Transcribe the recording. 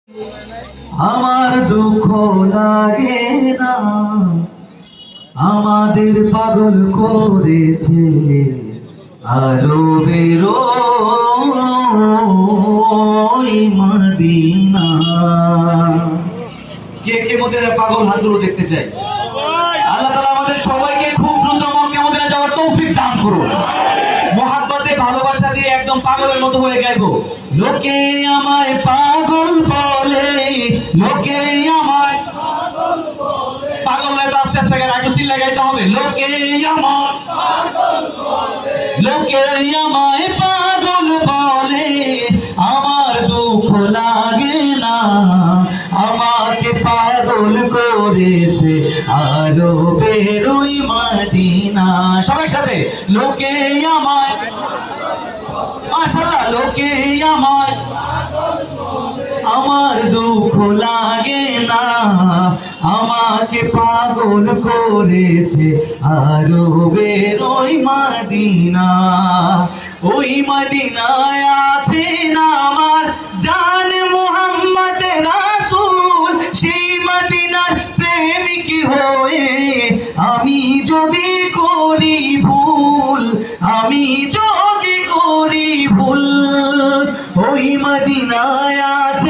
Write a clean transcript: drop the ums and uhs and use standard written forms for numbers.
আমার দুঃখ লাগে না, আমাদের পাগল করেছে আলো বেরোয় মদিনা। কে কে মদিনার পাগল হাত তুলে দেখতে চাই? আল্লাহ তাআলা আমাদের সবাইকে খুব দ্রুত মক্কা মদিনা যাওয়ার তৌফিক দান করুন। মোহাব্বতে ভালোবাসা দিয়ে একদম পাগলের মতো হয়ে গাইবো। লোকে আমায় পাগল বলে, লোকে আমায় পাগল বলে, আস্তে আস্তে গান একটু চিল্লা গাইতে হবে। লোকে আমায় পাগল বলে, আমার দুঃখ লাগে না, আমাকে পাগল করেছে আলো বেরোই মদিনা। সবাই সাথে লোকে আমায়, মাশাআল্লাহ, লোকে আমায়, আমার দুঃখ লাগে না, আমাকে পাগল করেছে আলো বেরোই মদিনা। ওই মদিনায় আছে না আমার জান মুহাম্মদ রাসূল, সেই মদিনার প্রেমিক হয়ে আমি যদি করি ভুল, আমি যদি করি ভুল, ওই মদিনায় আছে